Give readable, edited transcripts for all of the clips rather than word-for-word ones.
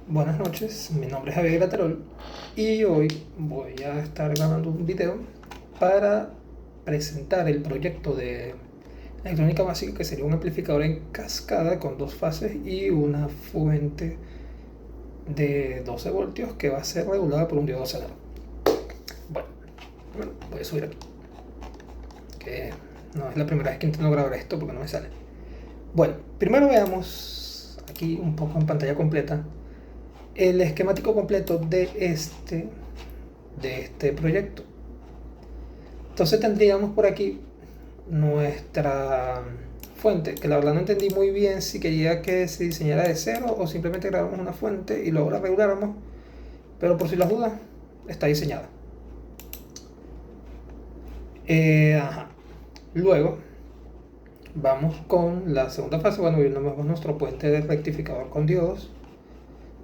Buenas noches, mi nombre es Javier Graterol y hoy voy a estar grabando un video para presentar el proyecto de electrónica básica, que sería un amplificador en cascada con dos fases y una fuente de 12 voltios que va a ser regulada por un diodo acelerado. Bueno, voy a subir aquí, que no es la primera vez que intento grabar esto porque no me sale. Bueno, primero veamos aquí un poco en pantalla completa el esquemático completo de este proyecto. Entonces tendríamos por aquí nuestra fuente, que la verdad no entendí muy bien si quería que se diseñara de cero o simplemente grabamos una fuente y luego la reguláramos, pero por si las dudas está diseñada. Ajá. Luego vamos con la segunda fase. Bueno, vemos nuestro puente de rectificador con diodos,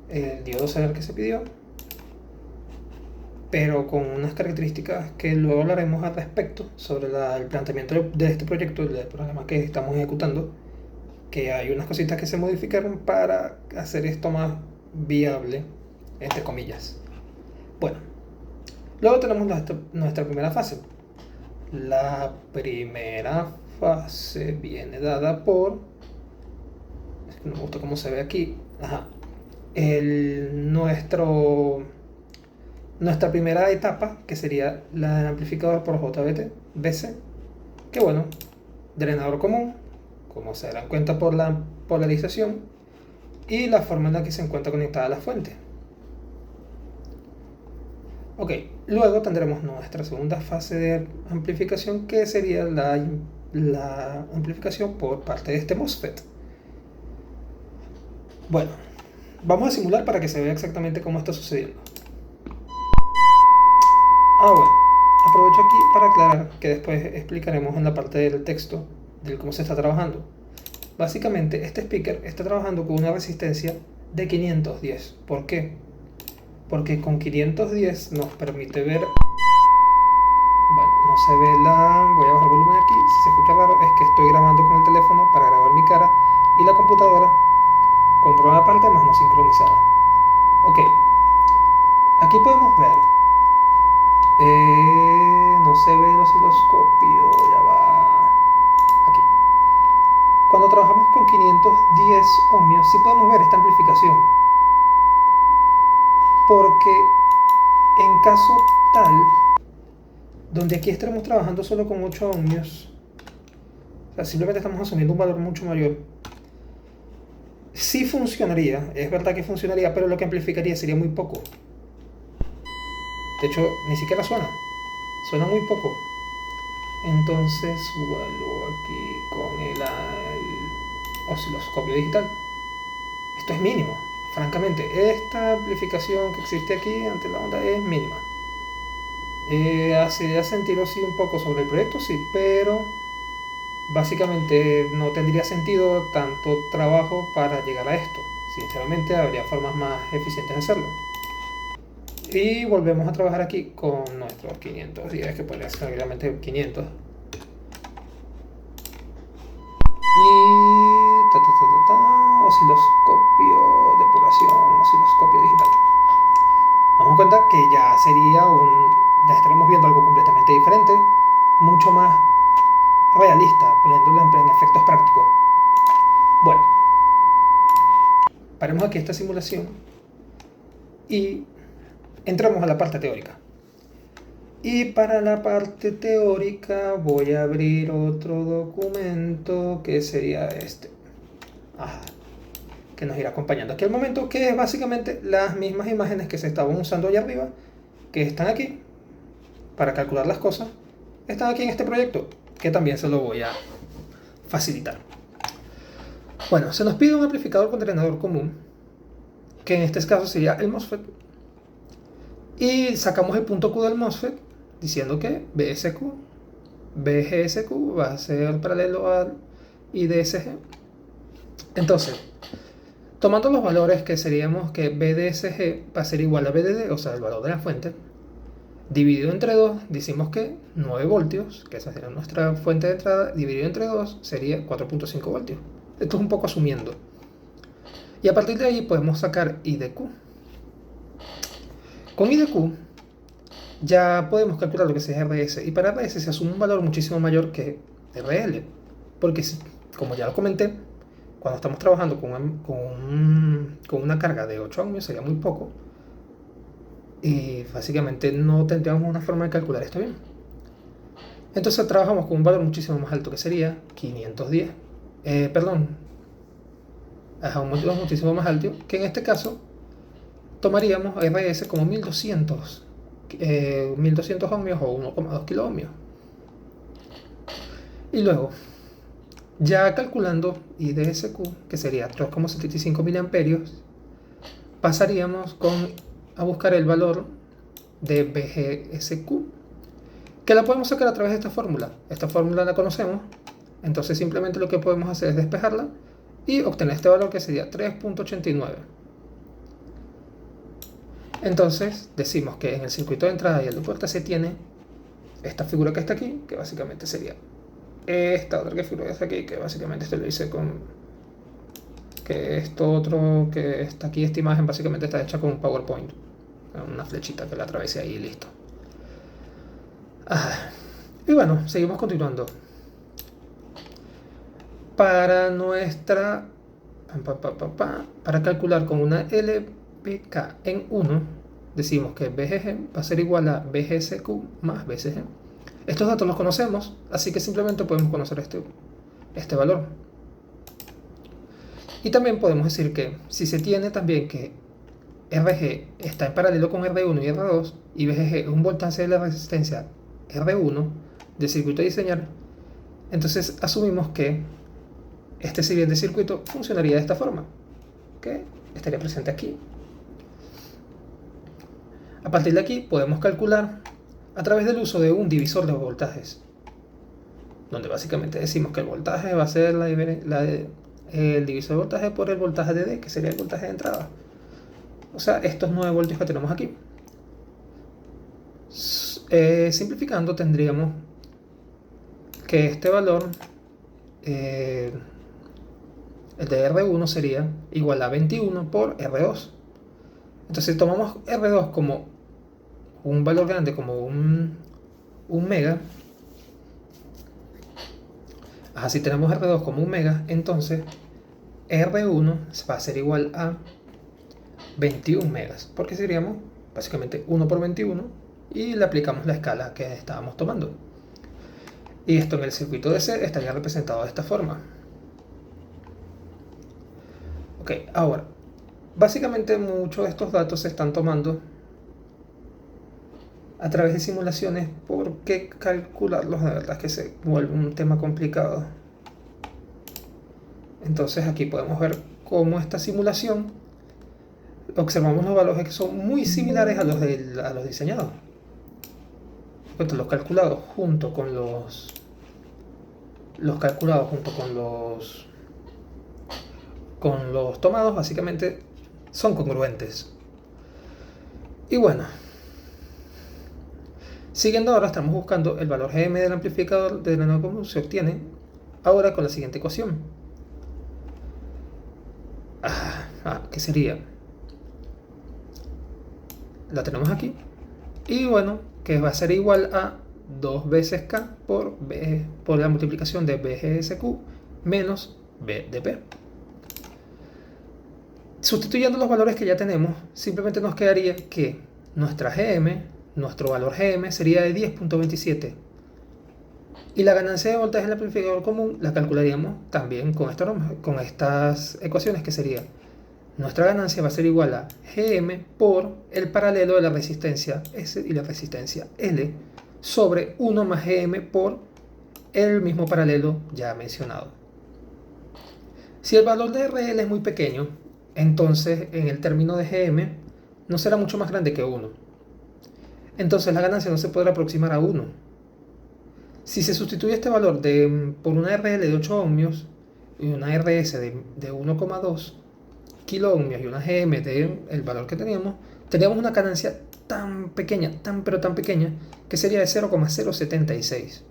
el diodo solar que se pidió, pero con unas características que luego hablaremos al respecto sobre el planteamiento de este proyecto, del programa que estamos ejecutando, que hay unas cositas que se modificaron para hacer esto más viable, entre comillas. Bueno, luego tenemos nuestra primera fase. La primera fase viene dada por... Es que no me gusta cómo se ve aquí. Ajá. Nuestra primera etapa, que sería la del amplificador por JBC, que bueno, drenador común, como se darán cuenta por la polarización y la forma en la que se encuentra conectada la fuente. Ok, luego tendremos nuestra segunda fase de amplificación, que sería la amplificación por parte de este MOSFET. Bueno, vamos a simular para que se vea exactamente cómo está sucediendo. Bueno, aprovecho aquí para aclarar que después explicaremos en la parte del texto de cómo se está trabajando. Básicamente, este speaker está trabajando con una resistencia de 510. ¿Por qué? Porque con 510 nos permite ver... Bueno, no se ve la... Voy a bajar el volumen aquí. Si se escucha raro es que estoy grabando con el teléfono para grabar mi cara y la computadora compró una parte más no sincronizada. Ok, aquí podemos ver... no se ve el osciloscopio, ya va... Aquí. Cuando trabajamos con 510 ohmios, sí podemos ver esta amplificación. Porque en caso tal, donde aquí estaremos trabajando solo con 8 ohmios, o sea, simplemente estamos asumiendo un valor mucho mayor, sí funcionaría, es verdad que funcionaría, pero lo que amplificaría sería muy poco. De hecho, ni siquiera suena muy poco. Entonces, vuelvo aquí con el osciloscopio digital. Esto es mínimo, francamente. Esta amplificación que existe aquí ante la onda es mínima. Hace sentido sí un poco sobre el proyecto, sí, pero básicamente no tendría sentido tanto trabajo para llegar a esto. Sinceramente, habría formas más eficientes de hacerlo. Y volvemos a trabajar aquí con nuestros 510, que podría ser realmente 500. Y osciloscopio, depuración, osciloscopio digital. Nos damos cuenta que ya ya estaremos viendo algo completamente diferente, mucho más realista, poniéndolo en efectos prácticos. Bueno, paremos aquí esta simulación y entramos a la parte teórica. Y para la parte teórica voy a abrir otro documento que sería este. Que nos irá acompañando aquí al momento, que es básicamente las mismas imágenes que se estaban usando allá arriba, que están aquí para calcular las cosas, están aquí en este proyecto, que también se lo voy a facilitar. Bueno, se nos pide un amplificador con drenador común, que en este caso sería el MOSFET, y sacamos el punto Q del MOSFET diciendo que BGSQ va a ser paralelo al IDSG. Entonces, tomando los valores que seríamos que BDSG va a ser igual a BDD, o sea, el valor de la fuente, dividido entre 2, decimos que 9 voltios, que esa sería nuestra fuente de entrada, dividido entre 2 sería 4.5 voltios. Esto es un poco asumiendo. Y a partir de ahí podemos sacar I de Q. Con I de Q ya podemos calcular lo que sea RS, y para RS se asume un valor muchísimo mayor que RL, porque como ya lo comenté, cuando estamos trabajando con una carga de 8 ohmios sería muy poco, y básicamente no tendríamos una forma de calcular esto bien. Entonces trabajamos con un valor muchísimo más alto, que sería 510, un valor muchísimo más alto, que en este caso tomaríamos RS como 1200 ohmios o 1,2 kilo ohmios. Y luego, ya calculando I de SQ, que sería 3,75 miliamperios, pasaríamos a buscar el valor de BGSQ, que la podemos sacar a través de esta fórmula. Esta fórmula la conocemos, entonces simplemente lo que podemos hacer es despejarla y obtener este valor, que sería 3,89. Entonces decimos que en el circuito de entrada y el de puerta se tiene esta figura que está aquí, que básicamente sería esta otra figura que está aquí, que básicamente esto lo hice con que esto otro que está aquí. Esta imagen básicamente está hecha con un PowerPoint, una flechita que la atravesé ahí y listo. Y bueno, seguimos continuando. Para para calcular con una LPK en 1, decimos que BGG va a ser igual a BGSQ más BCG. Estos datos los conocemos, así que simplemente podemos conocer este valor. Y también podemos decir que si se tiene también que RG está en paralelo con R1 y R2, y BGG es un voltaje de la resistencia R1 del circuito a diseñar, entonces asumimos que este siguiente circuito funcionaría de esta forma, que estaría presente aquí. A partir de aquí podemos calcular a través del uso de un divisor de voltajes, donde básicamente decimos que el voltaje va a ser el divisor de voltaje por el voltaje de D, que sería el voltaje de entrada. O sea, estos 9 voltios que tenemos aquí. Simplificando, tendríamos que este valor, el de R1 sería igual a 21 por R2. Entonces tomamos R2 como un valor grande, como un mega. Así tenemos R2 como un mega, entonces R1 va a ser igual a 21 megas, porque seríamos básicamente 1 por 21, y le aplicamos la escala que estábamos tomando. Y esto en el circuito DC estaría representado de esta forma. Ok, ahora, básicamente muchos de estos datos se están tomando a través de simulaciones, porque calcularlos de verdad es que se vuelve un tema complicado. Entonces aquí podemos ver cómo esta simulación, observamos los valores que son muy similares a los diseñados. Los calculados junto con los tomados básicamente son congruentes. Y bueno, siguiendo ahora, estamos buscando el valor GM del amplificador de la nueva común. Se obtiene ahora con la siguiente ecuación, que sería, la tenemos aquí, y bueno, que va a ser igual a 2 veces K por la multiplicación de BGSQ menos B de P. Sustituyendo los valores que ya tenemos, simplemente nos quedaría que nuestro valor GM sería de 10,27, y la ganancia de voltaje en el amplificador común la calcularíamos también con estas ecuaciones, que sería, nuestra ganancia va a ser igual a GM por el paralelo de la resistencia S y la resistencia L sobre 1 más GM por el mismo paralelo ya mencionado. Si el valor de RL es muy pequeño, entonces en el término de GM no será mucho más grande que 1. Entonces la ganancia no se podrá aproximar a 1. Si se sustituye este valor por una RL de 8 ohmios y una RS de 1,2 kilo ohmios y una GM del valor que teníamos una ganancia tan pequeña, pero tan pequeña, que sería de 0,076.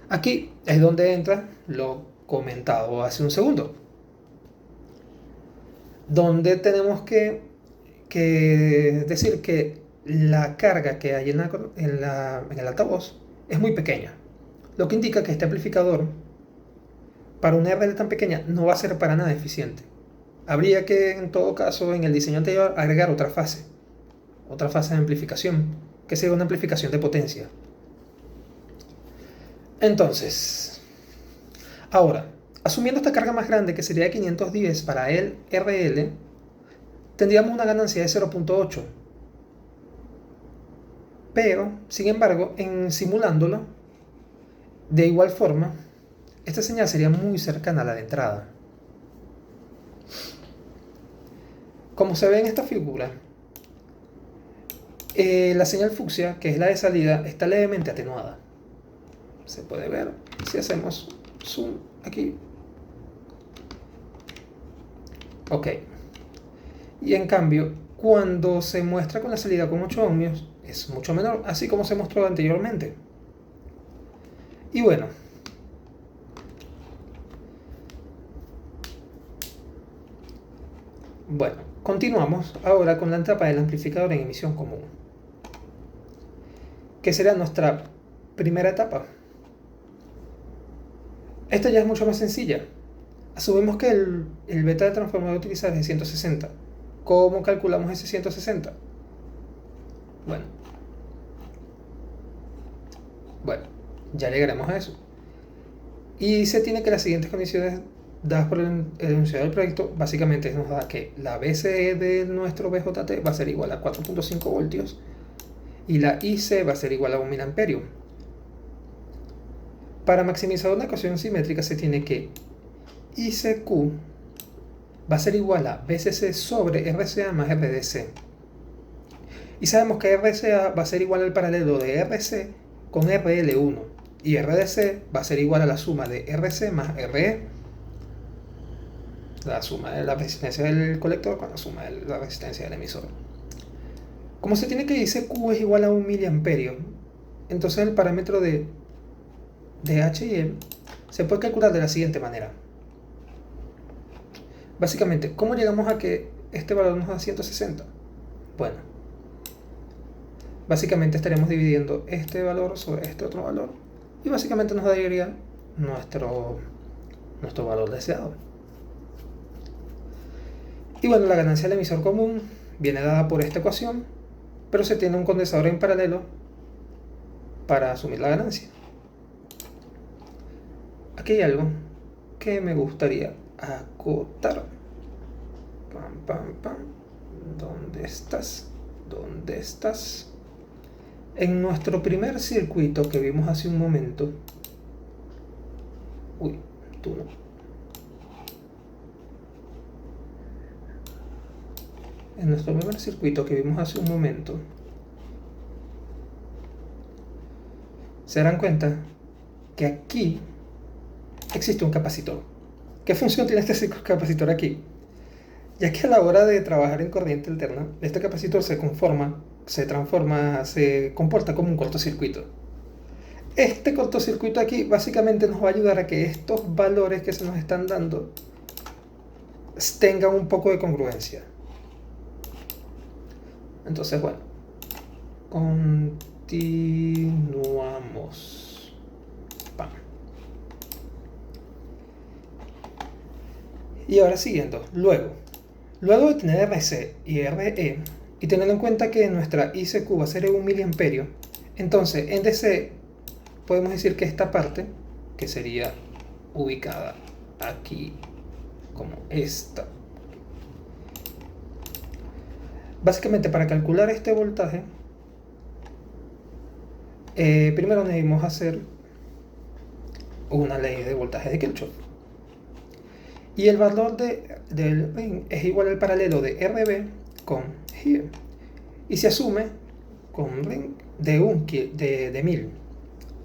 Aquí es donde entra lo comentado hace un segundo. donde tenemos que decir que la carga que hay en el altavoz es muy pequeña, lo que indica que este amplificador, para una RL tan pequeña, no va a ser para nada eficiente. Habría que, en todo caso, en el diseño anterior, agregar otra fase de amplificación, que sería una amplificación de potencia. Entonces, ahora, asumiendo esta carga más grande, que sería de 510 para el RL, tendríamos una ganancia de 0.8. Pero, sin embargo, en simulándolo, de igual forma, esta señal sería muy cercana a la de entrada. Como se ve en esta figura, la señal fucsia, que es la de salida, está levemente atenuada. Se puede ver si hacemos zoom aquí. Ok. Y en cambio, cuando se muestra con la salida con 8 ohmios, es mucho menor, así como se mostró anteriormente. Y bueno, continuamos ahora con la etapa del amplificador en emisión común, que será nuestra primera etapa. Esta ya es mucho más sencilla. Asumimos que el beta de transformador a utilizar es de 160. ¿Cómo calculamos ese 160? Bueno, ya llegaremos a eso. Y se tiene que las siguientes condiciones dadas por el enunciado del proyecto, básicamente nos da que la BCE de nuestro BJT va a ser igual a 4.5 voltios y la IC va a ser igual a 1.000 amperios. Para maximizar una ecuación simétrica se tiene que ICQ va a ser igual a BCC sobre RCA más RDC. Y sabemos que RCA va a ser igual al paralelo de RC con RL1. Y RDC va a ser igual a la suma de RC más RE. La suma de la resistencia del colector con la suma de la resistencia del emisor. Como se tiene que ICQ es igual a 1 miliamperio, entonces el parámetro de H y E se puede calcular de la siguiente manera. Básicamente, ¿cómo llegamos a que este valor nos da 160? Bueno, básicamente estaríamos dividiendo este valor sobre este otro valor y básicamente nos daría nuestro valor deseado. Y bueno, la ganancia del emisor común viene dada por esta ecuación, pero se tiene un condensador en paralelo para asumir la ganancia. Aquí hay algo que me gustaría acotar. ¿Dónde estás? ¿Dónde estás? En nuestro primer circuito que vimos hace un momento. Uy, tú no. En nuestro primer circuito que vimos hace un momento, se darán cuenta que aquí existe un capacitor. ¿Qué función tiene este capacitor aquí? Ya que a la hora de trabajar en corriente alterna, este capacitor se comporta como un cortocircuito. Este cortocircuito aquí básicamente nos va a ayudar a que estos valores que se nos están dando tengan un poco de congruencia. Entonces, bueno, continuamos. Y ahora siguiendo, luego de tener RC y RE, y teniendo en cuenta que nuestra ICQ va a ser 1 miliamperio, entonces en DC podemos decir que esta parte, que sería ubicada aquí como esta, básicamente para calcular este voltaje, primero debemos hacer una ley de voltaje de Kirchhoff. Y el valor del ring es igual al paralelo de RB con here. Y se asume con un ring de 1000.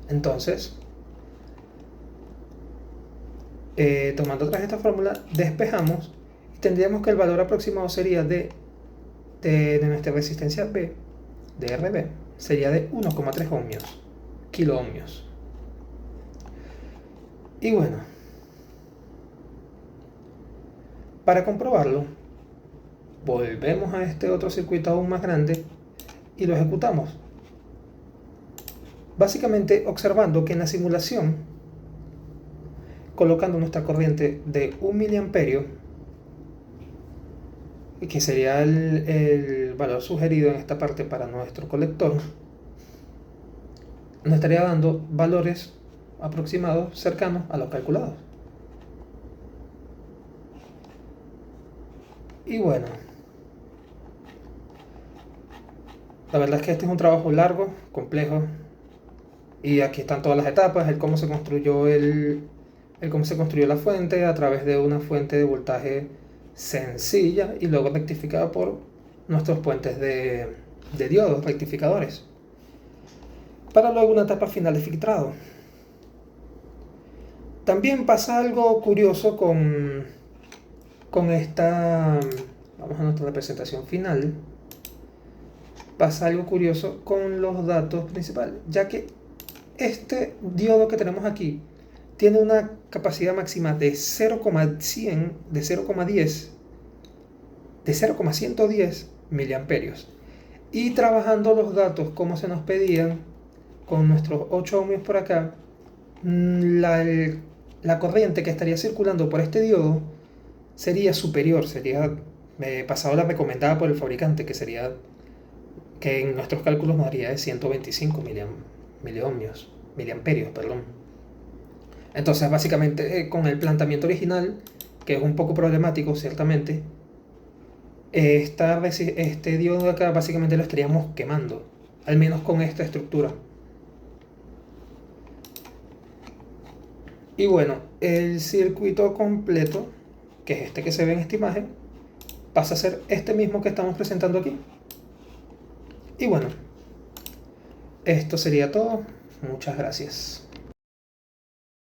Entonces, tomando atrás esta fórmula, despejamos y tendríamos que el valor aproximado sería de nuestra resistencia B, de RB, sería de 1,3 ohmios, kilo ohmios. Y bueno, para comprobarlo, volvemos a este otro circuito aún más grande y lo ejecutamos. Básicamente observando que en la simulación, colocando nuestra corriente de 1 miliamperio, que sería el valor sugerido en esta parte para nuestro colector, nos estaría dando valores aproximados cercanos a los calculados. Y bueno, la verdad es que este es un trabajo largo, complejo, y aquí están todas las etapas, el cómo se construyó la fuente a través de una fuente de voltaje sencilla y luego rectificada por nuestros puentes de diodos rectificadores, para luego una etapa final de filtrado. También pasa algo curioso con esta, vamos a nuestra representación final, pasa algo curioso con los datos principales, ya que este diodo que tenemos aquí tiene una capacidad máxima de 0,100, de 0,110 miliamperios. Y trabajando los datos como se nos pedían, con nuestros 8 ohmios por acá, la corriente que estaría circulando por este diodo sería superior, sería pasado la recomendada por el fabricante, que sería, que en nuestros cálculos nos daría de 125 miliamperios, perdón. Entonces básicamente con el planteamiento original, que es un poco problemático ciertamente, este diodo de acá básicamente lo estaríamos quemando, al menos con esta estructura. Y bueno, el circuito completo, que es este que se ve en esta imagen, pasa a ser este mismo que estamos presentando aquí. Y bueno, esto sería todo. Muchas gracias.